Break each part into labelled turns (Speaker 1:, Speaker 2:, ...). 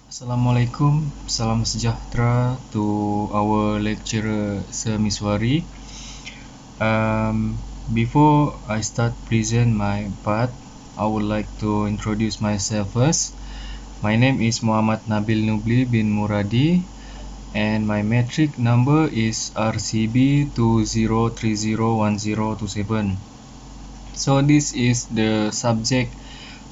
Speaker 1: Assalamualaikum, salam sejahtera to our lecturer Sir Miswari. Before I start present my part, I would like to introduce myself first. My name is Muhammad Nabil Nubli bin Muraddi, and my metric number is RCB 20301027. So this is the subject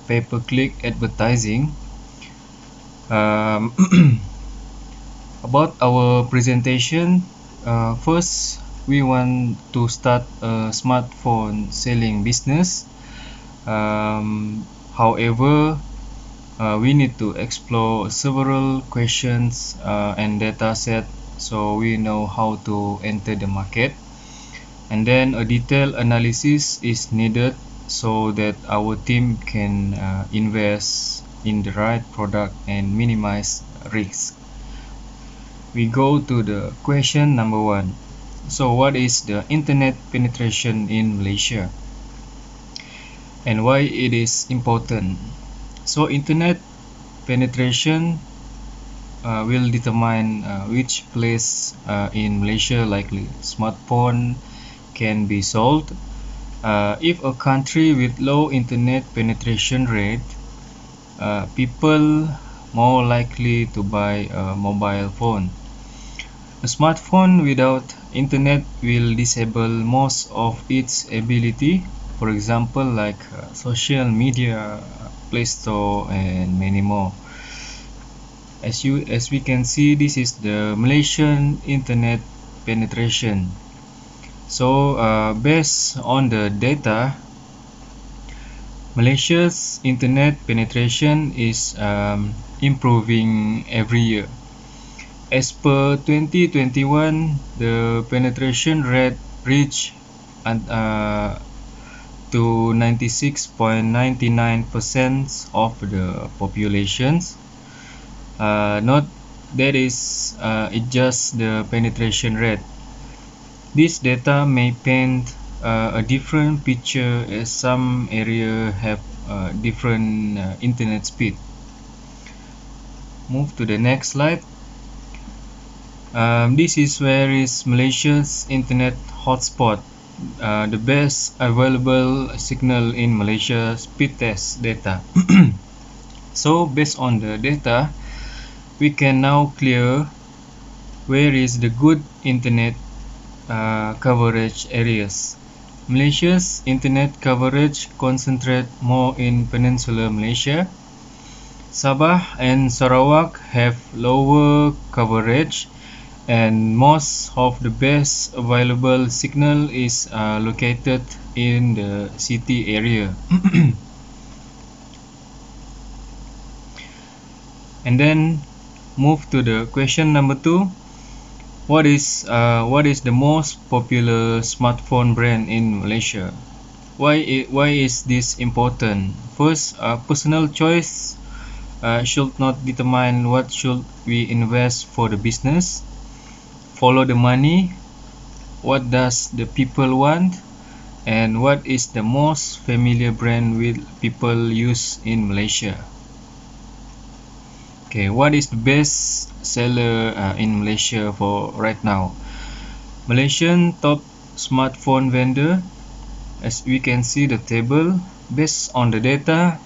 Speaker 1: pay-per-click advertising. Um, About our presentation, first we want to start a smartphone selling business. However, we need to explore several questions and data set so we know how to enter the market. And then a detailed analysis is needed so that our team can invest in the right product and minimize risk. We go to the question number 1. So what is the internet penetration in Malaysia and why it is important? So internet penetration will determine which place in Malaysia likely smartphone can be sold. If a country with low internet penetration rate, people more likely to buy a mobile phone. A smartphone without internet will disable most of its ability, for example like social media, Play Store and many more. As we can see, this is the Malaysian internet penetration. So based on the data, Malaysia's internet penetration is improving every year. As per 2021, the penetration rate reached to 96.99% of the populations. Not that is it just the penetration rate. This data may paint a different picture as some areas have different internet speed. Move to the next slide. This is where is Malaysia's internet hotspot. The best available signal in Malaysia speed test data. So based on the data, we can now clear where is the good internet coverage areas. Malaysia's internet coverage concentrate more in Peninsular Malaysia. Sabah and Sarawak have lower coverage, and most of the best available signal is located in the city area. And then move to the question number 2. What is the most popular smartphone brand in Malaysia? Why is this important? First, personal choice should not determine what should we invest for the business. Follow the money. What does the people want? And what is the most familiar brand with people use in Malaysia? Okay, what is the best seller in Malaysia for right now? Malaysian top smartphone vendor. As we can see the table, based on the data,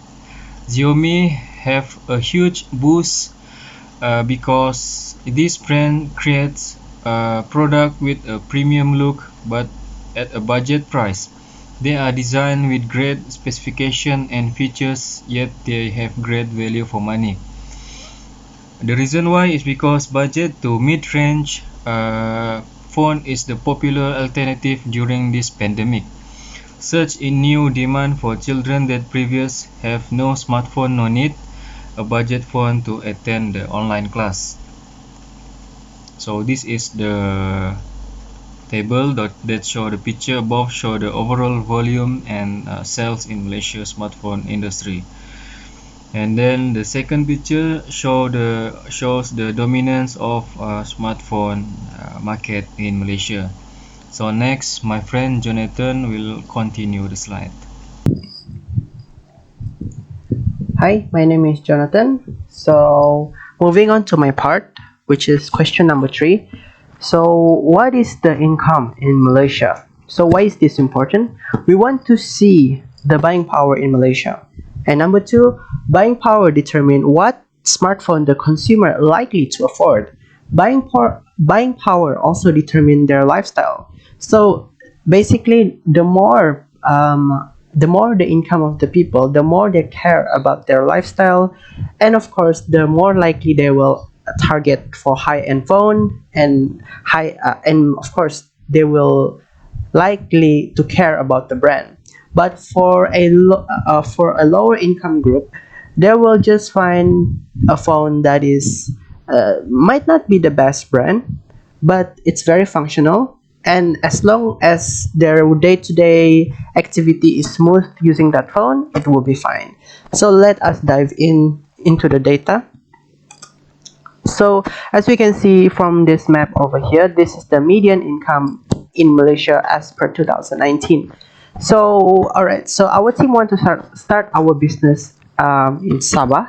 Speaker 1: Xiaomi have a huge boost because this brand creates a product with a premium look but at a budget price. They are designed with great specification and features, yet they have great value for money. The reason why is because budget to mid-range phone is the popular alternative during this pandemic. Such in new demand for children that previous have no smartphone, no need a budget phone to attend the online class. So this is the table that show the picture above, show the overall volume and sales in Malaysia smartphone industry. And then the second picture shows the dominance of smartphone market in Malaysia. So next, my friend Jonathan will continue the slide.
Speaker 2: Hi, my name is Jonathan. So moving on to my part, which is question number 3. So, what is the income in Malaysia? So, why is this important? We want to see the buying power in Malaysia. And number 2, buying power determine what smartphone the consumer likely to afford. Buying power also determine their lifestyle. So, basically, the more the income of the people, the more they care about their lifestyle, and of course, the more likely they will target for high-end phone and of course they will likely to care about the brand. But for a lower income group, they will just find a phone that is might not be the best brand, but it's very functional. And as long as their day-to-day activity is smooth using that phone, it will be fine. So let us dive into the data. So as we can see from this map over here, this is the median income in Malaysia as per 2019. So alright, so our team want to start our business in Sabah.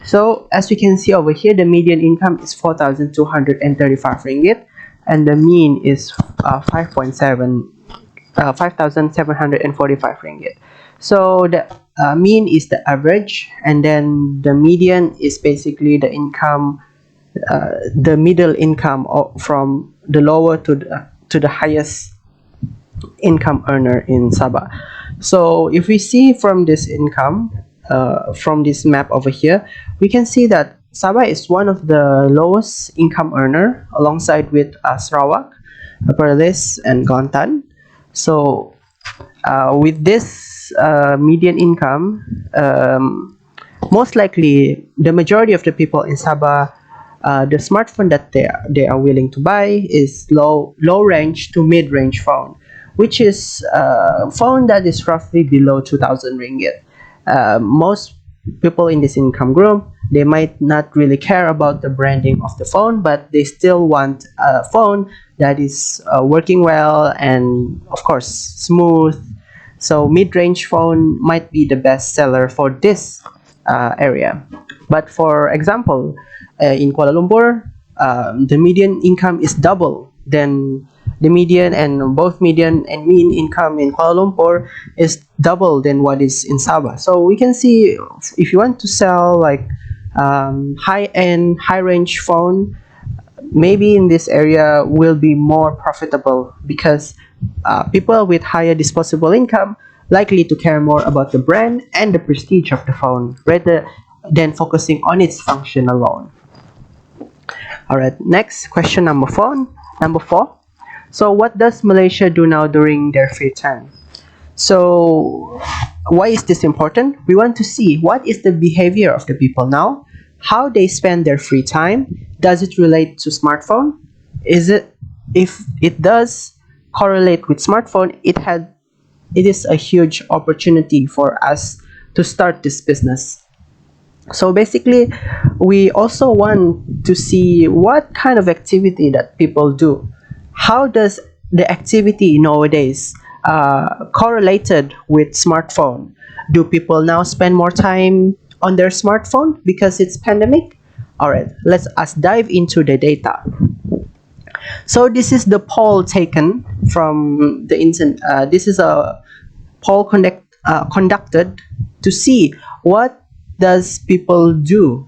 Speaker 2: So as we can see over here, the median income is 4,235 ringgit, and the mean is 5,745 ringgit. So the mean is the average, and then the median is basically the income, the middle income from the lower to the highest income earner in Sabah. So if we see from this income, from this map over here, we can see that Sabah is one of the lowest income earner alongside with Sarawak, Perlis, and Kelantan. So with this median income, most likely the majority of the people in Sabah, the smartphone that they are willing to buy is low range to mid range phone, which is a phone that is roughly below 2,000 ringgit. Most people in this income group, they might not really care about the branding of the phone, but they still want a phone that is working well and of course smooth. So mid-range phone might be the best seller for this area. But for example, in Kuala Lumpur, the median income is double than the median, and both median and mean income in Kuala Lumpur is double than what is in Sabah. So we can see if you want to sell like high-end, high-range phone, maybe in this area will be more profitable because people with higher disposable income likely to care more about the brand and the prestige of the phone rather than focusing on its function alone. All right, next question number 4. So what does Malaysia do now during their free time? So why is this important? We want to see what is the behavior of the people now, how they spend their free time. Does it relate to smartphone? If it does correlate with smartphone, it is a huge opportunity for us to start this business. So basically, we also want to see what kind of activity that people do. How does the activity nowadays correlated with smartphone? Do people now spend more time on their smartphone because it's pandemic? All right, let's us dive into the data. So this is the poll taken from the internet. This is a poll conducted to see what does people do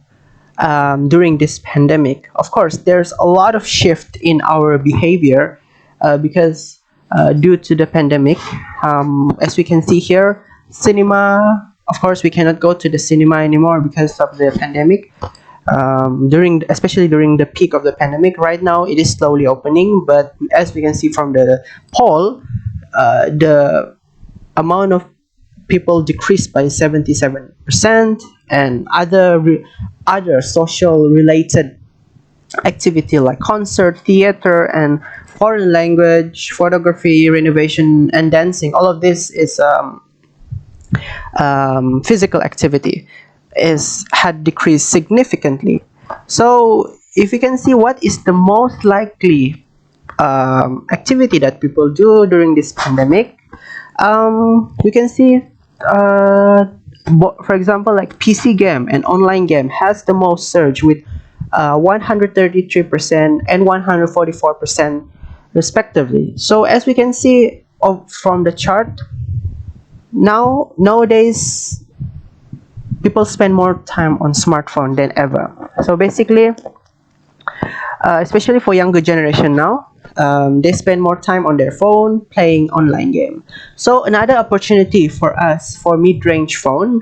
Speaker 2: during this pandemic. Of course, there's a lot of shift in our behavior because due to the pandemic, as we can see here, cinema. Of course, we cannot go to the cinema anymore because of the pandemic. Especially during the peak of the pandemic, right now it is slowly opening. But as we can see from the poll, the amount of people decreased by 77%, and other social related activity like concert, theater, and foreign language, photography, renovation, and dancing. All of this is physical activity had decreased significantly. So if you can see what is the most likely activity that people do during this pandemic, we can see for example like PC game and online game has the most surge with 133% and 144% respectively. So as we can see from the chart, nowadays people spend more time on smartphone than ever. So basically, especially for younger generation now, they spend more time on their phone playing online game. So another opportunity for us for mid-range phone,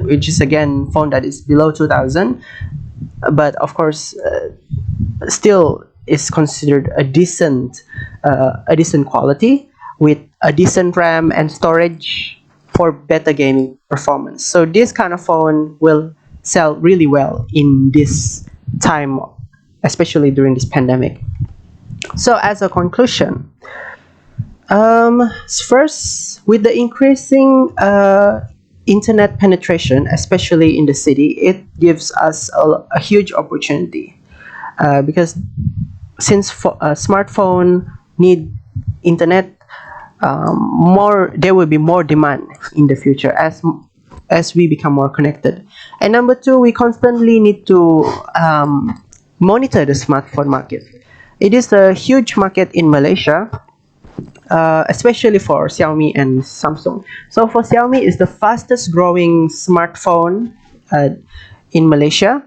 Speaker 2: which is again phone that is below 2000, but of course still is considered a decent quality with a decent RAM and storage for better gaming performance. So this kind of phone will sell really well in this time, especially during this pandemic. So as a conclusion, first, with the increasing internet penetration, especially in the city, it gives us a huge opportunity, because since smartphone need internet, more there will be more demand in the future as we become more connected. And number two, we constantly need to monitor the smartphone market. It is a huge market in Malaysia, especially for Xiaomi and Samsung. So for Xiaomi, is the fastest growing smartphone in Malaysia,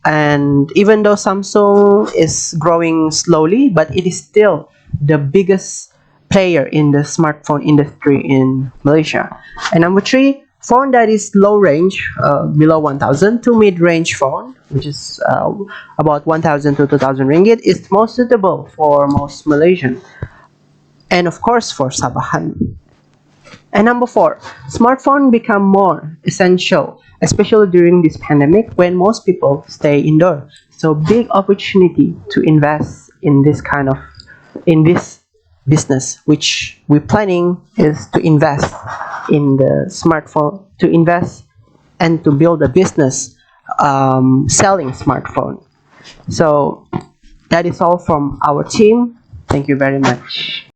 Speaker 2: and even though Samsung is growing slowly, but it is still the biggest player in the smartphone industry in Malaysia. And number three, phone that is low range, below 1000, to mid-range phone, which is about 1000 to 2000 ringgit, is most suitable for most Malaysian, and of course for Sabahan. And number four, smartphone become more essential, especially during this pandemic when most people stay indoor. So big opportunity to invest in this business, which we're planning is to invest in the smartphone, to invest and to build a business selling smartphone. So that is all from our team. Thank you very much.